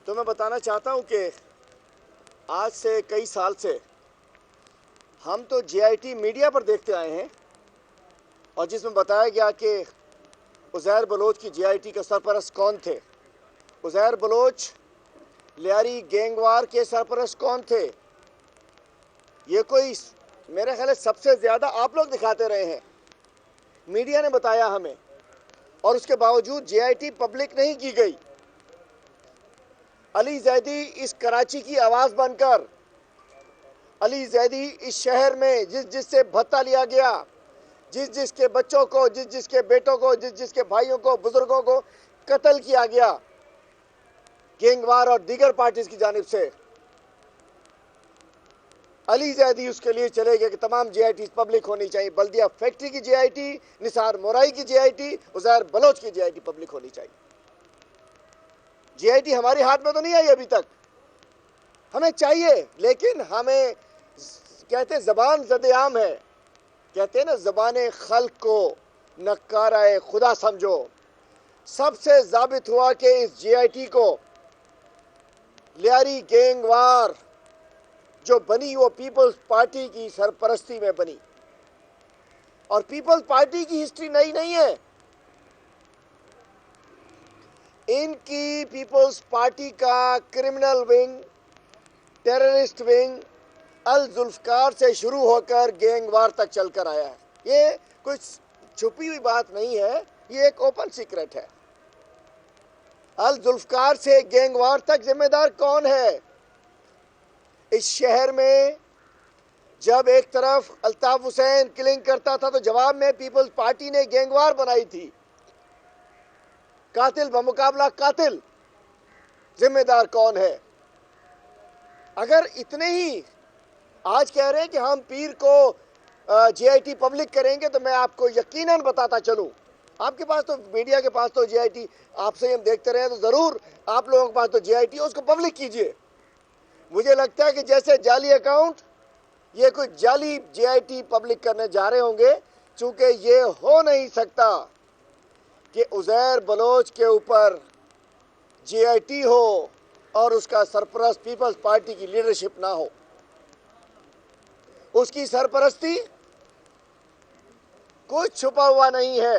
تو میں بتانا چاہتا ہوں کہ آج سے کئی سال سے ہم تو جے آئی ٹی میڈیا پر دیکھتے آئے ہیں، اور جس میں بتایا گیا کہ عزیر بلوچ کی جے آئی ٹی کا سرپرست کون تھے، عزیر بلوچ لیاری گینگ وار کے سرپرست کون تھے، یہ کوئی میرے خیال سب سے زیادہ آپ لوگ دکھاتے رہے ہیں، میڈیا نے بتایا ہمیں، اور اس کے باوجود جے آئی ٹی پبلک نہیں کی گئی۔ علی زیدی اس کراچی کی آواز بن کر، علی زیدی اس شہر میں جس سے بھتہ لیا گیا، جس کے بچوں کو، جس کے بیٹوں کو، جس کے بھائیوں کو، بزرگوں کو قتل کیا گیا گینگوار اور دیگر پارٹیز کی جانب سے، علی زیدی اس کے لیے چلے گئے کہ تمام جے آئی ٹی پبلک ہونی چاہیے، بلدیہ فیکٹری کی جے آئی ٹی، نثار مورائی کی جے آئی ٹی، عزیر بلوچ کی جے آئی ٹی پبلک ہونی چاہیے۔ جے آئی ٹی ہمارے ہاتھ میں تو نہیں آئی ابھی تک، ہمیں چاہیے، لیکن ہمیں کہتے زبان زد عام ہے، کہتے ہیں نا زبان خلق کو نکارہ خدا سمجھو۔ سب سے ثابت ہوا کہ اس جے آئی ٹی کو لیاری گینگ وار جو بنی وہ پیپلز پارٹی کی سرپرستی میں بنی، اور پیپلز پارٹی کی ہسٹری نئی نہیں ہے، ان کی پیپلز پارٹی کا criminal wing, terrorist wing Al-Zulfikar سے شروع ہو کر گینگ وار تک چل کر آیا ہے۔ یہ کوئی چھپی ہوئی بات نہیں ہے، یہ ایک اوپن سیکرٹ ہے۔ الذوالفقار سے گینگ وار تک ذمہ دار کون ہے؟ اس شہر میں جب ایک طرف الطاف حسین کلنگ کرتا تھا تو جواب میں پیپلز پارٹی نے گینگ وار بنائی تھی، قاتل بمقابلہ قاتل، ذمہ دار کون ہے؟ اگر اتنے ہی آج کہہ رہے ہیں کہ ہم پیر کو جے آئی ٹی پبلک کریں گے، تو میں آپ کو یقیناً بتاتا چلوں، آپ کے پاس تو میڈیا کے پاس تو جے آئی ٹی آپ سے ہم دیکھتے رہے تو ضرور آپ لوگوں کے پاس تو جے آئی ٹی ہے، اس کو پبلک کیجئے۔ مجھے لگتا ہے کہ جیسے جعلی اکاؤنٹ، یہ کوئی جعلی جے آئی ٹی پبلک کرنے جا رہے ہوں گے، چونکہ یہ ہو نہیں سکتا کہ عزیر بلوچ کے اوپر جے آئی ٹی ہو اور اس کا سرپرست پیپلز پارٹی کی لیڈرشپ نہ ہو۔ اس کی سرپرستی کچھ چھپا ہوا نہیں ہے۔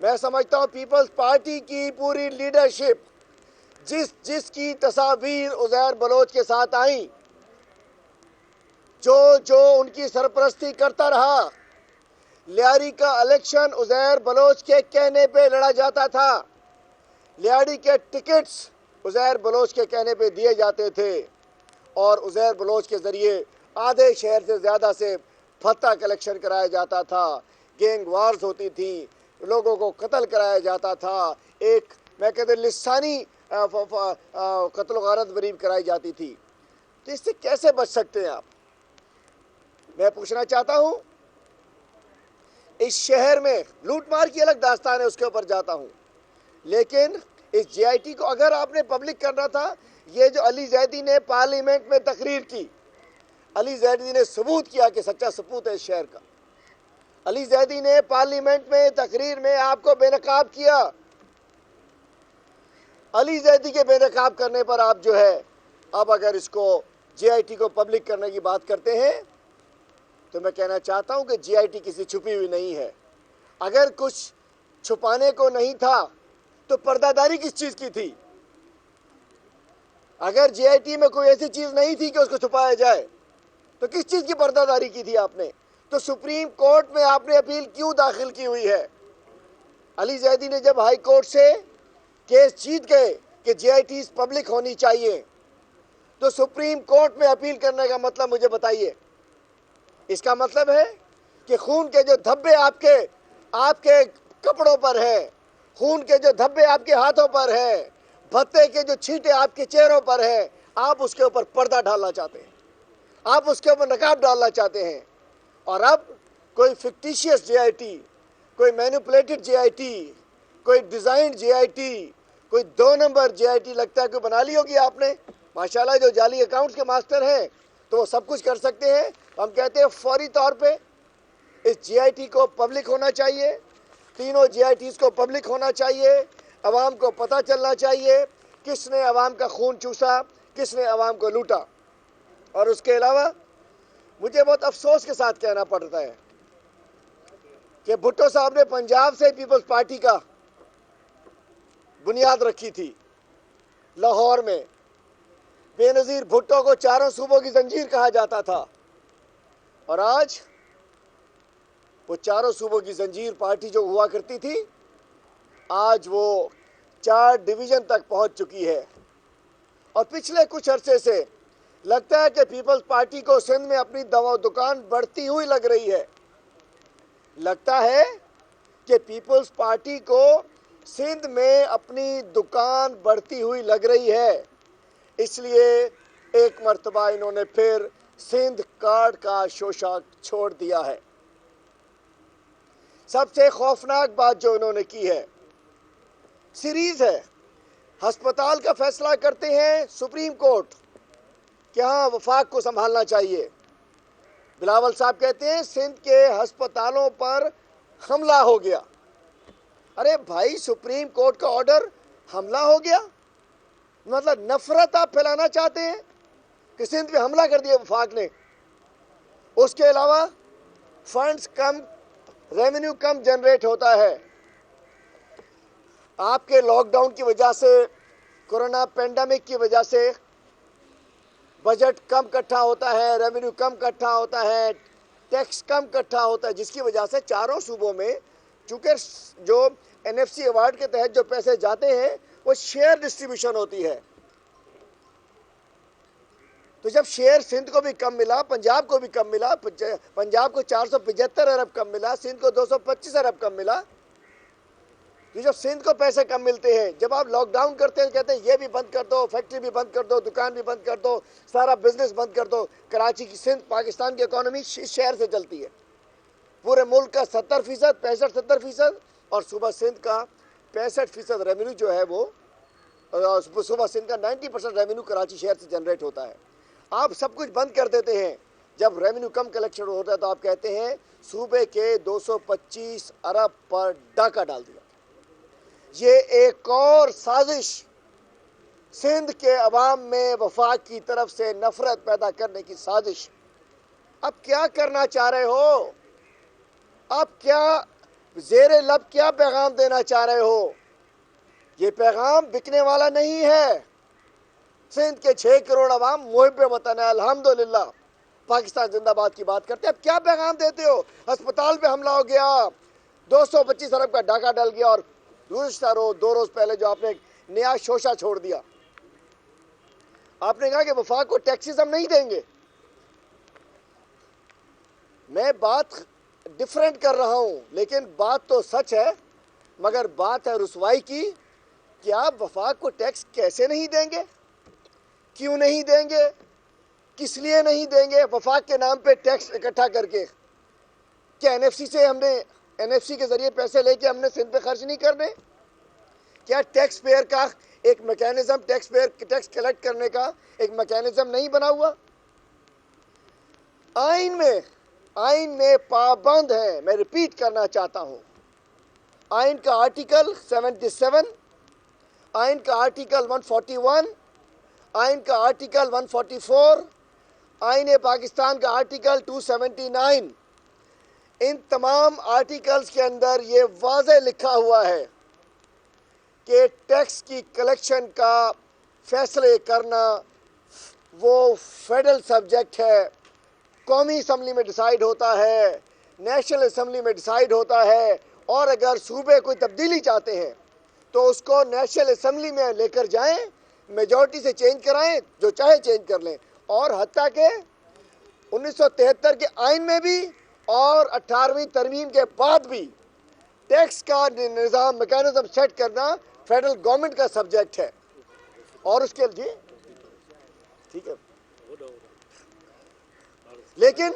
میں سمجھتا ہوں پیپلز پارٹی کی پوری لیڈرشپ جس کی تصاویر عزیر بلوچ کے ساتھ آئیں، جو ان کی سرپرستی کرتا رہا، لیاری کا الیکشن عزیر بلوچ کے کہنے پہ لڑا جاتا تھا، لیاری کے ٹکٹس عزیر بلوچ کے کہنے پہ دیے جاتے تھے، اور عزیر بلوچ کے ذریعے آدھے شہر سے زیادہ سے بھتہ کلیکشن کرایا جاتا تھا، گینگ وارز ہوتی تھی، لوگوں کو قتل کرایا جاتا تھا، ایک میں کہتے لسانی قتل و غارت بریب کرائی جاتی تھی۔ تو اس سے کیسے بچ سکتے ہیں آپ؟ میں پوچھنا چاہتا ہوں، اس شہر میں لوٹ مار کی الگ داستان ہے، اس کے اوپر جاتا ہوں، لیکن اس جے آئی ٹی کو اگر آپ نے پبلک کرنا تھا، یہ جو علی زیدی نے پارلیمنٹ میں تقریر کی، علی زیدی نے ثبوت کیا کہ سچا سپوت ہے اس شہر کا، علی زیدی نے پارلیمنٹ میں تقریر میں آپ کو بے نقاب کیا، علی زیدی کے بے نقاب کرنے پر آپ جو ہے اب اگر اس کو جے آئی ٹی کو پبلک کرنے کی بات کرتے ہیں، تو میں کہنا چاہتا ہوں کہ جے آئی ٹی کسی چھپی ہوئی نہیں ہے۔ اگر کچھ چھپانے کو نہیں تھا تو پردہ داری کس چیز کی تھی؟ اگر جے آئی ٹی میں کوئی ایسی چیز نہیں تھی کہ اس کو چھپایا جائے تو کس چیز کی پردہ داری کی تھی آپ نے؟ تو سپریم کورٹ میں آپ نے اپیل کیوں داخل کی ہوئی ہے؟ علی زیدی نے جب ہائی کورٹ سے کیس جیت گئے کہ جے آئی ٹیز پبلک ہونی چاہیے، تو سپریم کورٹ میں اپیل کرنے کا مطلب مجھے بتائیے۔ اس کا مطلب ہے کہ خون کے جو دھبے آپ کے کپڑوں پر ہے، خون کے جو دھبے آپ کے ہاتھوں پر ہے، بھتے کے جو چھینٹے آپ کے چہروں پر ہے، آپ اس کے اوپر پردہ ڈالنا چاہتے ہیں، آپ اس کے اوپر نقاب ڈالنا چاہتے ہیں، اور اب کوئی فکٹیشیس جے آئی ٹی، کوئی مینوپولیٹڈ جے آئی ٹی، کوئی ڈیزائنڈ جے آئی ٹی، کوئی 2 نمبر جے آئی ٹی لگتا ہے کہ بنا لی ہوگی آپ نے۔ ماشاءاللہ جو جعلی اکاؤنٹس کے ماسٹر ہیں تو وہ سب کچھ کر سکتے ہیں۔ ہم کہتے ہیں فوری طور پہ اس جے آئی ٹی کو پبلک ہونا چاہیے، تینوں جے آئی ٹیز کو پبلک ہونا چاہیے، عوام کو پتہ چلنا چاہیے کس نے عوام کا خون چوسا، کس نے عوام کو لوٹا. اور اس کے علاوہ مجھے بہت افسوس کے ساتھ کہنا پڑتا ہے کہ بھٹو صاحب نے پنجاب سے پیپلز پارٹی کا بنیاد رکھی تھی لاہور میں. بے نظیر بھٹو کو چاروں صوبوں کی زنجیر کہا جاتا تھا، اور آج وہ چاروں صوبوں کی زنجیر پارٹی جو ہوا کرتی تھی آج وہ 4 ڈویژن تک پہنچ چکی ہے. اور پچھلے کچھ عرصے سے لگتا ہے کہ پیپلز پارٹی کو سندھ میں اپنی دکان بڑھتی ہوئی لگ رہی ہے. لگتا ہے کہ پیپلز پارٹی کو سندھ میں اپنی دکان بڑھتی ہوئی لگ رہی ہے. اس لیے ایک مرتبہ انہوں نے پھر سندھ کارڈ کا شوشہ چھوڑ دیا ہے. سب سے خوفناک بات جو انہوں نے کی ہے سیریز ہے. ہسپتال کا فیصلہ کرتے ہیں سپریم کورٹ کہ ہاں وفاق کو سنبھالنا چاہیے. بلاول صاحب کہتے ہیں سندھ کے ہسپتالوں پر حملہ ہو گیا. ارے بھائی، سپریم کورٹ کا آرڈر حملہ ہو گیا؟ مطلب نفرت آپ پھیلانا چاہتے ہیں کہ سندھ پہ حملہ کر دیا وفاق نے. اس کے علاوہ فنڈز کم، ریونیو کم جنریٹ ہوتا ہے. آپ کے لاک ڈاؤن کی وجہ سے، کورونا پینڈیمک کی وجہ سے بجٹ کم اکٹھا ہوتا ہے، ریونیو کم اکٹھا ہوتا ہے، ٹیکس کم اکٹھا ہوتا ہے، جس کی وجہ سے چاروں صوبوں میں چونکہ جو NFC ایوارڈ کے تحت جو پیسے جاتے ہیں وہ شیئر ڈسٹریبیوشن ہوتی ہے. تو جب شیئر سندھ کو بھی کم ملا، پنجاب کو بھی کم ملا، پنجاب کو 475 ارب کم ملا، سندھ کو 225 ارب کم ملا. جب سندھ کو پیسے کم ملتے ہیں، جب آپ لاک ڈاؤن کرتے ہیں کہتے ہیں یہ بھی بند کر دو، فیکٹری بھی بند کر دو، دکان بھی بند کر دو، سارا بزنس بند کر دو. کراچی کی سندھ پاکستان کی اکانومی اس شہر سے چلتی ہے. پورے ملک کا 70%، 65-70%، اور صوبہ سندھ کا 65% ریونیو جو ہے وہ صوبہ سندھ کا 90% ریونیو کراچی شہر سے جنریٹ ہوتا ہے. آپ سب کچھ بند کر دیتے ہیں. جب ریونیو کم کلیکشن ہوتا ہے تو آپ کہتے ہیں صوبے کے 225 ارب پر ڈاکہ ڈال دیا. یہ ایک اور سازش سندھ کے عوام میں وفاق کی طرف سے نفرت پیدا کرنے کی سازش. اب کیا کرنا چاہ رہے ہو؟ اب کیا زیر لب کیا پیغام دینا چاہ رہے ہو؟ یہ پیغام بکنے والا نہیں ہے. سندھ کے 6 کروڑ عوام محب وطن ہے، الحمدللہ، پاکستان زندہ باد کی بات کرتے ہیں. اب کیا پیغام دیتے ہو؟ ہسپتال پہ حملہ ہو گیا، 225 ارب کا ڈاکہ ڈل گیا، اور گزشتہ 2 روز پہلے جو آپ نے نیا شوشہ چھوڑ دیا، آپ نے کہا کہ وفاق کو ٹیکسز ہم نہیں دیں گے. میں بات ڈیفرنٹ کر رہا ہوں، لیکن بات تو سچ ہے، مگر بات ہے رسوائی کی کہ آپ وفاق کو ٹیکس کیسے نہیں دیں گے؟ کیوں نہیں دیں گے؟ کس لیے نہیں دیں گے؟ وفاق کے نام پہ ٹیکس اکٹھا کر کے کیا NFC سے ہم نے NFC کے ذریعے پیسے لے کے ہم نے سندھ پہ خرچ نہیں کرنے؟ کیا ٹیکس پیئر کا ایک میکینزم، ٹیکس کلیکٹ کرنے کا ایک میکینزم نہیں بنا ہوا؟ آئین میں پابند ہے. میں ریپیٹ کرنا چاہتا ہوں، آئین کا آرٹیکل 77، آئین کا آرٹیکل 141، آئین کا آرٹیکل 144، آئین پاکستان کا آرٹیکل 279. ان تمام آرٹیکلز کے اندر یہ واضح لکھا ہوا ہے کہ ٹیکس کی کلیکشن کا فیصلے کرنا وہ فیڈرل سبجیکٹ ہے. قومی اسمبلی میں ڈیسائیڈ ہوتا ہے، نیشنل اسمبلی میں ڈیسائیڈ ہوتا ہے، اور اگر صوبے کوئی تبدیلی چاہتے ہیں تو اس کو نیشنل اسمبلی میں لے کر جائیں، میجورٹی سے چینج کرائیں، جو چاہے چینج کر لیں. اور حتیٰ کہ 1973 کے آئین میں بھی اور 18ویں ترمیم کے بعد بھی ٹیکس کا نظام، میکینزم سیٹ کرنا فیڈرل گورنمنٹ کا سبجیکٹ ہے. اور اس کے لیے ٹھیک ہے، لیکن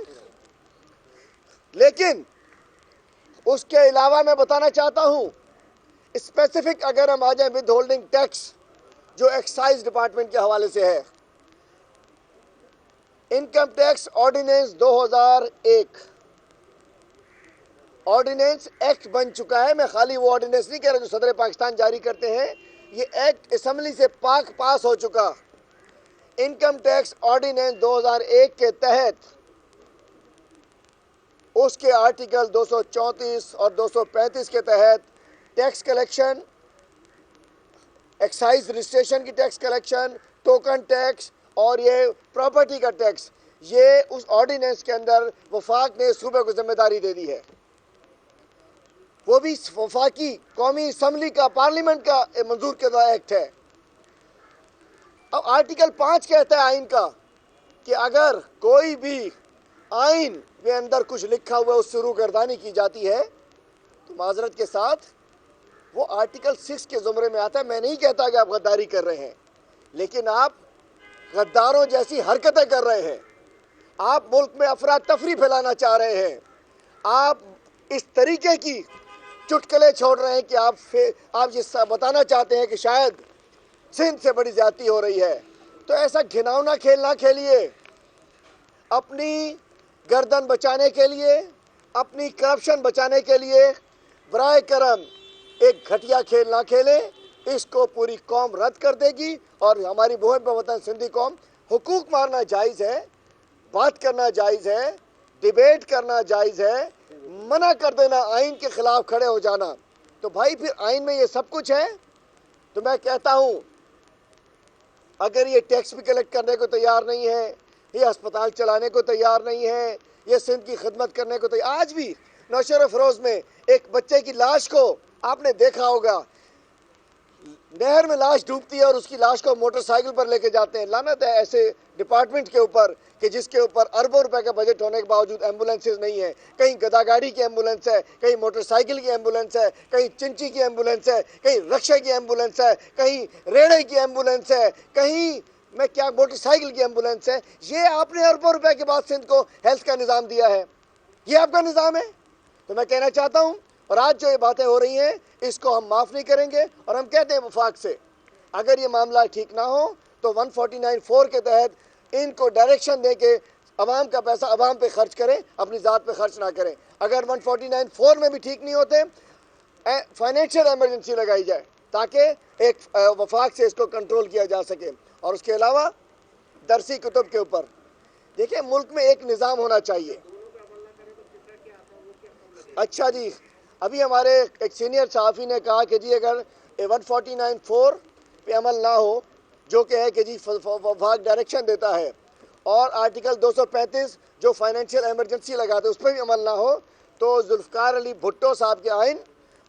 اس کے علاوہ میں بتانا چاہتا ہوں اسپیسیفک، اگر ہم آ جائیں ود ہولڈنگ ٹیکس جو ایکسائز ڈپارٹمنٹ کے حوالے سے ہے، income tax ordinance 2001 ordinance act بن چکا ہے. میں خالی وہ آرڈیننس نہیں کہہ رہا جو صدر پاکستان جاری کرتے ہیں، یہ ایکٹ اسمبلی سے پاس ہو چکا انکم ٹیکس آرڈیننس 2001 کے تحت اس کے آرٹیکل 234 اور 235 کے تحت ٹیکس کلیکشن، ایکسائز رجسٹریشن کی ٹیکس کلیکشن، ٹوکن ٹیکس اور یہ پراپرٹی کا ٹیکس، یہ اس آرڈیننس کے اندر وفاق نے صوبے کو ذمہ داری دے دی ہے. وہ بھی وفاقی قومی اسمبلی کا، پارلیمنٹ کا منظور کردہ ایکٹ ہے. اب آرٹیکل 5 کہتا ہے آئین کا کہ اگر کوئی بھی آئین کے اندر کچھ لکھا ہوا اس سے روگردانی کی جاتی ہے تو معذرت کے ساتھ وہ آرٹیکل 6 کے زمرے میں آتا ہے. میں نہیں کہتا کہ آپ غداری کر رہے ہیں، لیکن آپ غداروں جیسی حرکتیں کر رہے ہیں. آپ ملک میں افراتفری پھیلانا چاہ رہے ہیں. آپ اس طریقے کی چٹکلے چھوڑ رہے ہیں کہ آپ یہ بتانا چاہتے ہیں کہ شاید سندھ سے بڑی زیادتی ہو رہی ہے. تو ایسا گھناؤنا کھیل نہ کھیلیے. اپنی گردن بچانے کے لیے، اپنی کرپشن بچانے کے لیے برائے کرم ایک گھٹیا کھیل نہ کھیلیں. اس کو پوری قوم رد کر دے گی. اور ہماری محب وطن سندھی قوم، حقوق مارنا جائز ہے، بات کرنا جائز ہے، ڈیبیٹ کرنا جائز ہے، منع کر دینا آئین کے خلاف کھڑے ہو جانا. تو بھائی پھر آئین میں یہ سب کچھ ہے. تو میں کہتا ہوں اگر یہ ٹیکس بھی کلیکٹ کرنے کو تیار نہیں ہے، یہ ہسپتال چلانے کو تیار نہیں ہے، یہ سندھ کی خدمت کرنے کو تیار، آج بھی نوشہرہ فروز میں ایک بچے کی لاش کو آپ نے دیکھا ہوگا، نہر میں لاش ڈوبتی ہے اور اس کی لاش کو موٹر سائیکل پر لے کے جاتے ہیں. لعنت ہے ایسے ڈپارٹمنٹ کے اوپر کہ جس کے اوپر اربوں روپے کا بجٹ ہونے کے باوجود ایمبولینسز نہیں ہے. کہیں گدا گاڑی کی ایمبولینس ہے، کہیں موٹر سائیکل کی ایمبولینس ہے، کہیں چنچی کی ایمبولینس ہے، کہیں رکشے کی ایمبولینس ہے، کہیں ریڑے کی ایمبولینس ہے، کہیں موٹر سائیکل کی ایمبولینس ہے. یہ آپ نے اربوں روپے کے بعد سندھ کو ہیلتھ کا نظام دیا ہے. یہ آپ کا نظام ہے. تو میں کہنا چاہتا ہوں، اور آج جو یہ باتیں ہو رہی ہیں اس کو ہم معاف نہیں کریں گے. اور ہم کہتے ہیں وفاق سے اگر یہ معاملہ ٹھیک نہ ہو تو 149(4) کے تحت ان کو ڈائریکشن دے کے عوام کا پیسہ عوام پہ خرچ کریں، اپنی ذات پہ خرچ نہ کریں. اگر 149(4) میں بھی ٹھیک نہیں ہوتے، فائنینشیل ایمرجنسی لگائی جائے تاکہ ایک وفاق سے اس کو کنٹرول کیا جا سکے. اور اس کے علاوہ درسی کتب کے اوپر دیکھیں، ملک میں ایک نظام ہونا چاہیے. اچھا جی، ابھی ہمارے ایک سینئر صحافی نے کہا کہ جی اگر 149(4) پہ عمل نہ ہو، جو کہ ہے کہ جی وفاق ڈائریکشن دیتا ہے، اور آرٹیکل 235 جو فائنینشیل ایمرجنسی لگاتے اس پہ بھی عمل نہ ہو، تو ذوالفقار علی بھٹو صاحب کے آئین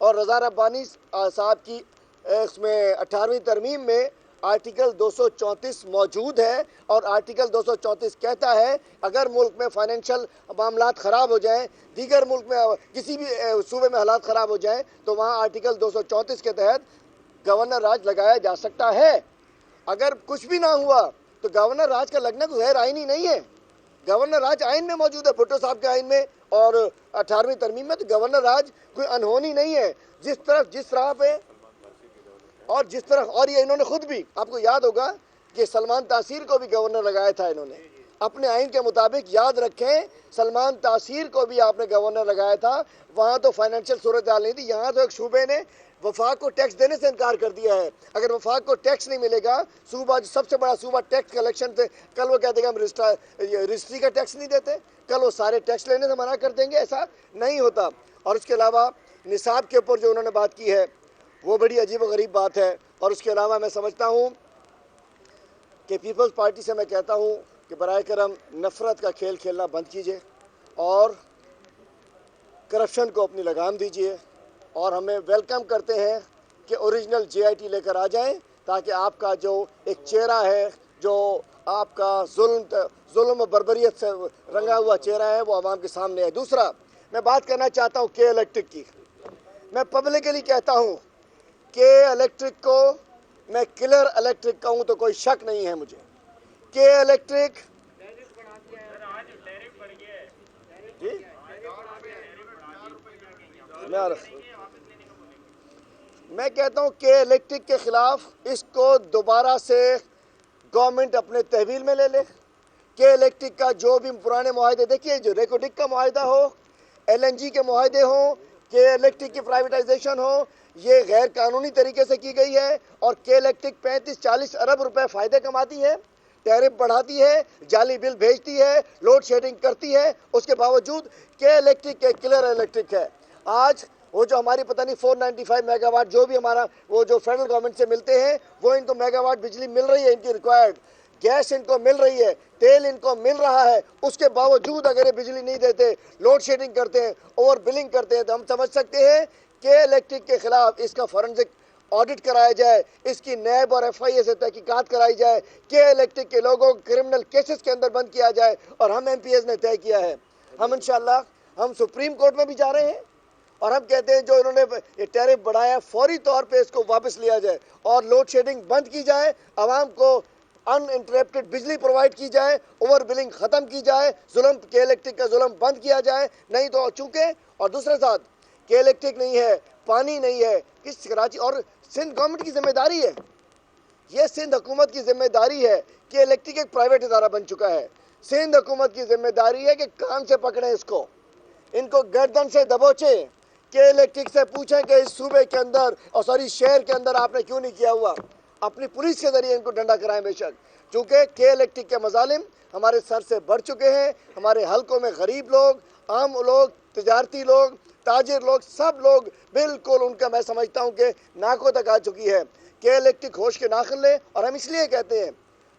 اور رضا ربانی صاحب کی اس میں 18ویں ترمیم میں آرٹیکل 234 موجود ہے. اور آرٹیکل 234 کہتا ہے اگر ملک میں فائنینشیل معاملات خراب ہو جائیں، دیگر ملک میں کسی بھی صوبے میں حالات خراب ہو جائیں، تو وہاں آرٹیکل 234 کے تحت گورنر راج لگایا جا سکتا ہے. اگر کچھ بھی نہ ہوا تو گورنر راج کا لگنا کوئی غیر آئینی نہیں ہے. گورنر راج آئین میں موجود ہے، بھٹو صاحب کے آئین میں اور 18ویں ترمیم میں. تو گورنر راج کوئی انہونی نہیں ہے. جس طرح پہ اور یہ انہوں نے خود بھی، آپ کو یاد ہوگا کہ سلمان تاثیر کو بھی گورنر لگایا تھا انہوں نے اپنے آئین کے مطابق. یاد رکھیں سلمان تاثیر کو بھی آپ نے گورنر لگایا تھا. وہاں تو فائنینشیل صورتحال نہیں تھی. یہاں تو ایک صوبے نے وفاق کو ٹیکس دینے سے انکار کر دیا ہے. اگر وفاق کو ٹیکس نہیں ملے گا، صوبہ سب سے بڑا صوبہ ٹیکس کلیکشن سے، کل وہ کہتے ہیں کہ ہم رجسٹری کا ٹیکس نہیں دیتے، کل وہ سارے ٹیکس لینے سے منع کر دیں گے. ایسا نہیں ہوتا. اور اس کے علاوہ نصاب کے اوپر جو انہوں نے بات کی ہے وہ بڑی عجیب و غریب بات ہے. اور اس کے علاوہ میں سمجھتا ہوں کہ پیپلز پارٹی سے میں کہتا ہوں کہ برائے کرم نفرت کا کھیل کھیلنا بند کیجئے اور کرپشن کو اپنی لگام دیجئے. اور ہمیں ویلکم کرتے ہیں کہ اوریجنل JIT لے کر آ جائیں تاکہ آپ کا جو ایک چہرہ ہے، جو آپ کا ظلم و بربریت سے رنگا ہوا چہرہ ہے، وہ عوام کے سامنے ہے. دوسرا میں بات کرنا چاہتا ہوں کے الیکٹرک کی. میں پبلکلی کہتا ہوں کہ الیکٹرک کو میں کلر الیکٹرک کہوں تو کوئی شک نہیں ہے مجھے. کہ الیکٹرک جی میں کہتا ہوں کہ الیکٹرک کے خلاف اس کو دوبارہ سے گورنمنٹ اپنے تحویل میں لے لے. کہ الیکٹرک کا جو بھی پرانے معاہدے، دیکھیے جو ریکوڈک کا معاہدہ ہو، LNG کے معاہدے ہوں، کہ الیکٹرک کی پرائیویٹائزیشن ہو، یہ غیر قانونی طریقے سے کی گئی ہے، اور کہ الیکٹرک 35-40 ارب روپے فائدے کماتی ہے، ٹیرف بڑھاتی ہے، جعلی بل بھیجتی ہے، لوڈ شیڈنگ کرتی ہے، اس کے باوجود کہ الیکٹرک کے کلر الیکٹرک ہے۔ آج وہ جو ہماری پتہ نہیں 495 میگا واٹ جو بھی ہمارا وہ جو فیڈرل گورنمنٹ سے ملتے ہیں، وہ ان کو میگا واٹ بجلی مل رہی ہے، ان کی ریکوائرڈ گیس ان کو مل رہی ہے، تیل ان کو مل رہا ہے، اس کے باوجود اگر یہ بجلی نہیں دیتے، لوڈ شیڈنگ کرتے ہیں، اوور بلنگ کرتے ہیں، تو ہم سمجھ سکتے ہیں کہ الیکٹرک کے خلاف اس کا فورنزک آڈٹ کرایا جائے، اس کی نیب اور ایف آئی اے سے تحقیقات کرائی جائے، کہ الیکٹرک کے لوگوں کو کرمنل کیسز کے اندر بند کیا جائے، اور ہم ایم پی ایز نے طے کیا ہے، ہم انشاءاللہ ہم سپریم کورٹ میں بھی جا رہے ہیں، اور ہم کہتے ہیں جو انہوں نے یہ ٹیرف بڑھایا فوری طور پہ اس کو واپس لیا جائے، اور لوڈ شیڈنگ بند کی جائے، عوام کو ان انٹرپٹڈ بجلی پرووائڈ کی جائے، اوور بلنگ ختم کی جائے، ظلم کے الیکٹرک کا ظلم بند کیا جائے، نہیں تو چونکہ اور دوسرے ساتھ کہ الیکٹرک نہیں ہے، پانی نہیں ہے، کس کراچی اور سندھ گورنمنٹ کی ذمہ داری ہے، یہ سندھ حکومت کی ذمہ داری ہے کہ الیکٹرک ایک پرائیویٹ ادارہ بن چکا ہے، سندھ حکومت کی ذمہ داری ہے کہ کان سے پکڑیں اس کو، ان کو گردن سے دبوچیں، کہ الیکٹرک سے پوچھیں کہ اس صوبے کے اندر اور شہر کے اندر آپ نے کیوں نہیں کیا ہوا، اپنی پولیس کے ذریعے ان کو ڈنڈا کرائیں بے شک، چونکہ کہ الیکٹرک کے مظالم ہمارے سر سے بڑھ چکے ہیں، ہمارے حلقوں میں غریب لوگ، عام لوگ، تجارتی لوگ، تاجر لوگ، سب لوگ بالکل ان کا میں سمجھتا ہوں کہ ناکوں تک آ چکی ہے، کہ الیکٹرک ہوش کے ناخن لے، اور ہم اس لیے کہتے ہیں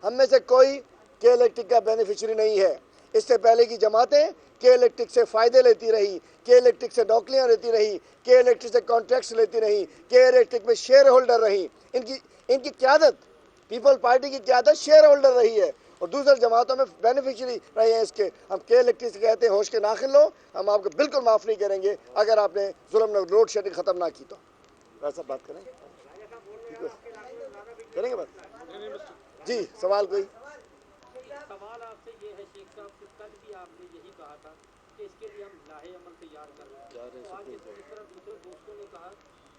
ہم میں سے کوئی کہ الیکٹرک کا بینیفیشری نہیں ہے، اس سے پہلے کی جماعتیں کہ الیکٹرک سے فائدے لیتی رہی، کہ الیکٹرک سے نوکریاں لیتی رہی، کہ الیکٹرک سے کانٹریکٹس لیتی رہی، کہ الیکٹرک میں شیئر ہولڈر رہی، ان کی قیادت پیپل پارٹی کی قیادت شیئر ہولڈر رہی ہے، اور دوسرے جماعتوں میں بینیفیشری رہے ہیں اس کے، ہم کہ الیکٹرک سے کہتے ہیں ہوش کے ناخن لو، ہم آپ کو بالکل معاف نہیں کریں گے اگر آپ نے ظلم لوڈ شیڈنگ ختم نہ کی تو ایسا بات کریں کریں گے بات جی سوال کوئی سوال آپ سے یہ ہے شیخ صاحب کہ کل بھی آپ نے یہی کہا تھا کہ اس کے لیے ہم لاہے عمل تیار کر رہے ہیں، تو آج اس طرح دوسرے دوستوں نے کہا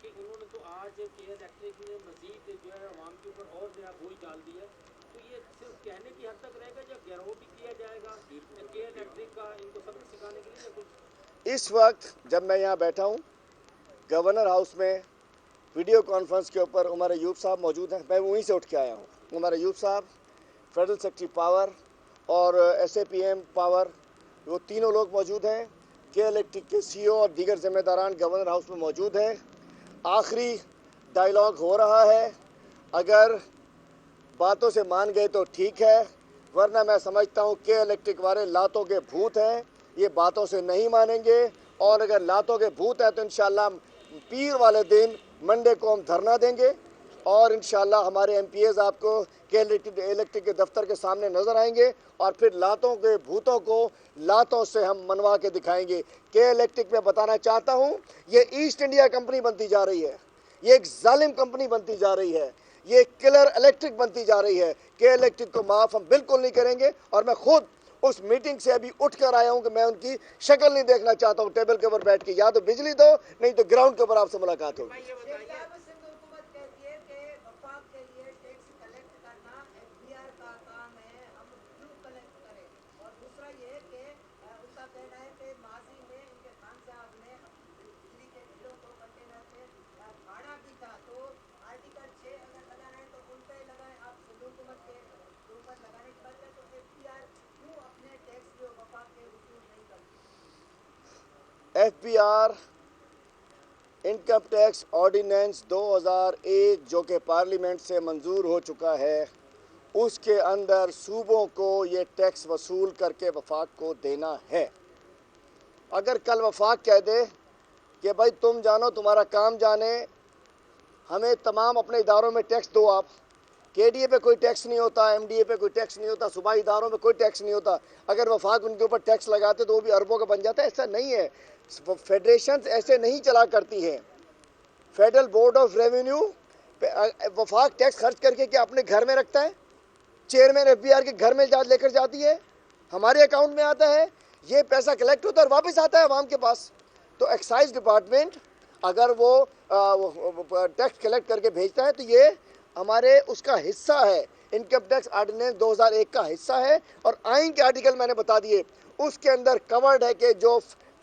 کہ انہوں نے تو آج کے الیکٹرک نے مزید جو ہے عوام کے اوپر اور نیا بوجھ ڈال دیا ہے، تو یہ صرف کہنے کی حد تک رہے گا یا گروہ بھی کیا جائے گا کہ الیکٹرک کا ان کو سبق سکھانے کے لیے کچھ؟ اس وقت جب میں یہاں بیٹھا ہوں گورنر ہاؤس میں ویڈیو کانفرنس کے اوپر عمر ایوب صاحب موجود ہیں، میں وہیں سے اٹھ کے آیا ہوں، Umar Ayub sahab federal secretary power اور S A P M power, وہ تینوں لوگ موجود ہیں، کہ الیکٹرک کے سی او اور دیگر ذمہ داران گورنر ہاؤس میں موجود ہیں، آخری ڈائیلاگ ہو رہا ہے، اگر باتوں سے مان گئے تو ٹھیک ہے، ورنہ میں سمجھتا ہوں کہ الیکٹرک والے لاتوں کے بھوت ہیں، یہ باتوں سے نہیں مانیں گے، اور اگر لاتوں کے بھوت ہیں تو انشاءاللہ پیر والے دن منڈے کو ہم دھرنا دیں گے، اور انشاءاللہ ہمارے ایم پی ایز آپ کو کہ الیکٹرک کے دفتر کے سامنے نظر آئیں گے، اور پھر لاتوں کے بھوتوں کو لاتوں سے ہم منوا کے دکھائیں گے، کہ الیکٹرک میں بتانا چاہتا ہوں یہ ایسٹ انڈیا کمپنی بنتی جا رہی ہے، یہ ایک ظالم کمپنی بنتی جا رہی ہے، یہ کلر الیکٹرک بنتی جا رہی ہے، کہ الیکٹرک کو معاف ہم بالکل نہیں کریں گے، اور میں خود اس میٹنگ سے ابھی اٹھ کر آیا ہوں کہ میں ان کی شکل نہیں دیکھنا چاہتا ہوں ٹیبل کے اوپر بیٹھ کے، یا تو بجلی دو نہیں تو گراؤنڈ کے اوپر آپ سے ملاقات ہوگی۔ حکومت کہتی ہے کہ وفاق کے لیے ٹیکس کلیکٹ کرنا ایف بی آر کا کام ہے، ہم کیوں کلیکٹ کریں، اور دوسرا یہ کہ ان کا کہنا ہے کہ ماضی میں ان کے خان صاحب نے بجلی کے بلوں کو کنٹینر پہ بھاڑا بھی تھا، تو آرٹیکل 6 اگر لگانا ہے تو ان پہ لگائیں، آپ سندھ حکومت کے اوپر لگانے کی بات ہے، تو ایف بی آر کیوں اپنے ٹیکس جو وفاق کے وصول نہیں کرتی؟ F B R income tax ordinance 2001 جو کہ پارلیمنٹ سے منظور ہو چکا ہے، اس کے اندر صوبوں کو یہ ٹیکس وصول کر کے وفاق کو دینا ہے۔ اگر کل وفاق کہہ دے کہ بھائی تم جانو تمہارا کام جانے، ہمیں تمام اپنے اداروں میں ٹیکس دو، آپ کے ڈی اے پہ کوئی ٹیکس نہیں ہوتا، ایم ڈی اے پہ کوئی ٹیکس نہیں ہوتا، صوبائی اداروں پہ کوئی ٹیکس نہیں ہوتا، اگر وفاق ان کے اوپر ٹیکس لگاتے تو وہ بھی اربوں کا بن جاتا ہے، ایسا نہیں ہے، فیڈریشنز ایسے نہیں چلا کرتی ہیں، فیڈرل بورڈ آف ریونیو وفاق ٹیکس خرچ کر کے کیا اپنے گھر میں رکھتا ہے، چیئرمین ایف بی آر کے گھر میں لے کر جاتی ہے، ہمارے اکاؤنٹ میں آتا ہے، یہ پیسہ کلیکٹ ہوتا ہے اور واپس آتا ہے عوام کے پاس، تو ایکسائز ڈپارٹمنٹ اگر وہ ٹیکس کلیکٹ کر کے بھیجتا ہے تو یہ ہمارے اس کا حصہ ہے، انکم ٹیکس آرڈیننس 2001 کا حصہ ہے، اور آئین کے آرٹیکل میں نے بتا دیے، اس کے اندر کورڈ ہے کہ جو